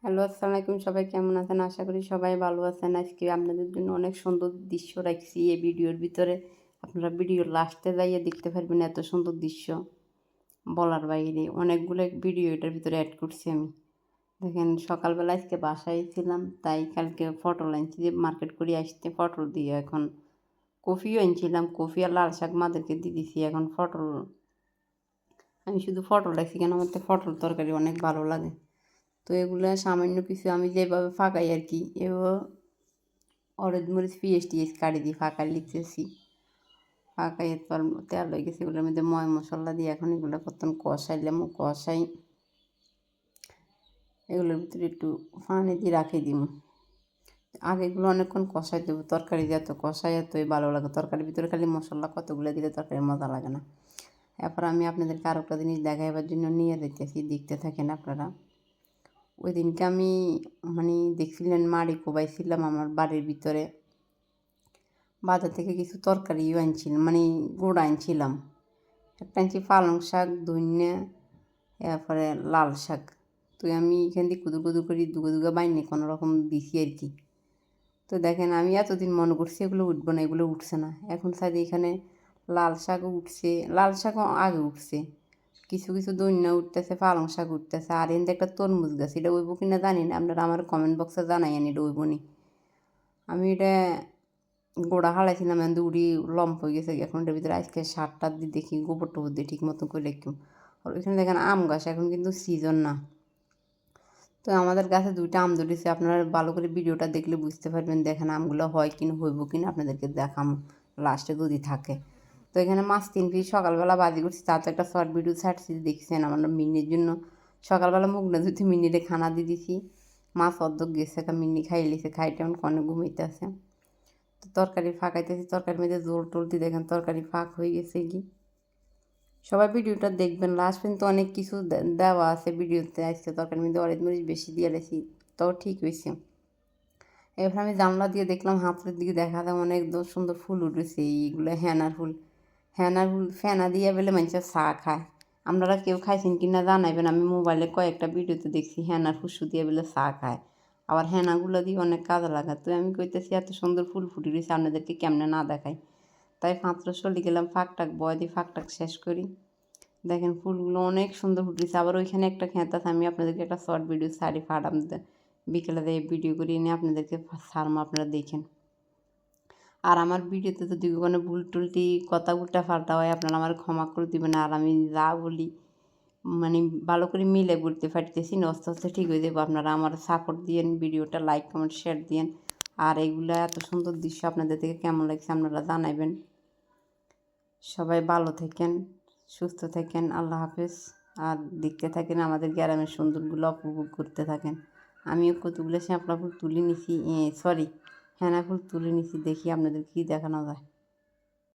Hello, আসসালামু আলাইকুম। সবাই কেমন আছেন? আশা করি সবাই ভালো আছেন। আজকে আপনাদের জন্য অনেক সুন্দর দৃশ্য রাখছি এই ভিডিওর ভিতরে। আপনারা ভিডিওর লাস্টে যাইয়ে দেখতে পারবেন এত সুন্দর দৃশ্য বলার বাইরে। অনেকগুলো ভিডিও এটার ভিতরে অ্যাড করছি আমি। দেখেন সকালবেলা আজকে বাসায় ছিলাম, তাই কালকে পটল আনছি যে মার্কেট করে আসতে পটল দিয়ে এখন কফিও আনছিলাম। কফি আর লাল শাক মাদেরকে দিয়ে দিছি। এখন পটল আমি শুধু পটল রাখছি কেন আমার তো পটল তরকারি অনেক ভালো লাগে। তো এগুলো সামান্য কিছু আমি যেভাবে ফাঁকাই আর কি, এভাবে হলুদ মরিচ পেঁয়াজ টিয়েজ কাটি দিয়ে ফাঁকাই লিখতেছি। ফাঁকাই এরপর তেল হয়ে গেছে, এগুলোর মধ্যে ময় মশলা দিয়ে এখন এগুলো কতক্ষণ কষাইলাম, কষাই এগুলোর ভিতরে একটু পানি দিয়ে রাখি দিব। আগে এগুলো অনেকক্ষণ কষাই দেবো, তরকারি যত কষাই এতই ভালো লাগে। তরকারির ভিতরে খালি মশলা কতগুলো দিলে তরকারি মজা লাগে না। এরপর আমি আপনাদেরকে আরও একটা জিনিস দেখাইবার জন্য নিয়ে দিতেছি, দেখতে থাকেন আপনারা। ওই দিনকে আমি দেখছিলেন মাড়ি কোবাইছিলাম আমার বাড়ির ভিতরে, বাজার থেকে কিছু তরকারিও আনছিলাম, গুঁড়া আনছিলাম। একটা আনছি পালং শাক, ধনিয়া, এরপরে লাল শাক। তো আমি এখান থেকে কুদু কুদু করে দুগো দুগো বাইনে কোনো রকম দিছি আর কি। তো দেখেন আমি এতদিন মনে করছি এগুলো উঠবো না, এগুলো উঠছে না। এখন সাইডে এখানে লাল শাকও উঠছে, লাল শাকও আগে উঠছে, কিছু কিছু ধনিয়া উঠতেছে, পালং শাক উঠতেছে। আর এখানে একটা তরমুজ গাছ, এটা উঠবো কিনা জানি না, আপনারা আমার কমেন্ট বক্সে জানাইয়েন এটা উঠবো নি। আমি এটা গোড়া হারাইছিলাম, এখন উড়ি লম্প হয়ে গেছে। এখন এটার ভিতরে আজকে সারটা দিয়ে দেখি গোবর টোবর দিয়ে ঠিক মতো করে একটু। আর ওইখানে দেখেন আম গাছ, এখন কিন্তু সিজন না। তো আমাদের গাছে দুইটা আম ধরেছে, আপনারা ভালো করে ভিডিওটা দেখলে বুঝতে পারবেন। দেখেন আমগুলো হয় কিনা, হইব কিনা আপনাদেরকে দেখাম লাস্টে যদি থাকে। তো এখানে মাছ 3 পিস সকালবেলা বাজি করছি, তা তো একটা শর্ট ভিডিও ছাড়ছি দেখছেন। আমার মিনির জন্য সকালবেলা মুখ না ধুতে মিনিরে খানা দিয়ে দিছি। মাছ অর্ধেক গেছে, মিনি খাই লিছে, খাইতে এখন কনে ঘুমাইতে আছে। তো তরকারি ফাঁকাইতেছি, তরকারির মধ্যে জোল টোল দিয়ে দেখেন তরকারি ফাঁক হয়ে গেছে কি। সবাই ভিডিওটা দেখবেন লাস্ট পর্যন্ত, অনেক কিছু দেওয়া আছে ভিডিওতে। আজকে তরকারির মধ্যে অরেঞ্জ মরিচ বেশি দিয়ে রেখেছি, তাও ঠিক হয়েছে। এবার আমি জানলা দিয়ে দেখলাম, হাতের দিকে দেখা যায় অনেক সুন্দর ফুল উঠেছে। এইগুলো হেনার ফুল, হেনার ফুল ফেনা দিয়ে বেলে মানুষের চা খায়। আপনারা কেউ খাইছেন কি না জানাইবেন। আমি মোবাইলে কয়েকটা ভিডিওতে দেখছি হেনার ফুসু দিয়ে বেলে চা খায়, আবার হেনাগুলো দিয়ে অনেক কাজে লাগায়। তো আমি কইতেছি এত সুন্দর ফুল ফুটে রয়েছে, আপনাদেরকে কেমনে না দেখাই। তাই ফাঁকটা চলে গেলাম, ফাঁকটাক বয় দিয়ে ফাঁকটাক শেষ করি। দেখেন ফুলগুলো অনেক সুন্দর ফুটেছে। আবার ওইখানে একটা ক্ষেত আছে, আমি আপনাদেরকে একটা শর্ট ভিডিও ছাড়ি ফাটাম, বিকেলে দিয়ে ভিডিও করে এনে আপনাদেরকে ছাড়বো, আপনারা দেখেন। আর আমার ভিডিওতে যদি কোনো ভুল টুলটি কথা উল্টা পাল্টা হয়, আপনারা আমার ক্ষমা করে দেবেন। আর আমি যা বলি ভালো করে মিলে বলতে পারতেছি না, আস্তে আস্তে ঠিক হয়ে যাবো। আপনারা আমার সাপোর্ট দিয়েন, ভিডিওটা লাইক কমেন্ট শেয়ার দিয়েন। আর এইগুলো এত সুন্দর দৃশ্য আপনাদের থেকে কেমন লাগছে আপনারা জানাবেন। সবাই ভালো থাকেন, সুস্থ থাকেন, আল্লাহ হাফেজ। আর দেখতে থাকেন আমাদের গ্রামের সুন্দরগুলো উপভোগ করতে থাকেন। আমিও কতগুলো শ্যাপলা ফুল তুলে নিছি, হেনা ফুল তুলে নিছি, দেখি আপনাদের কী দেখানো যায়।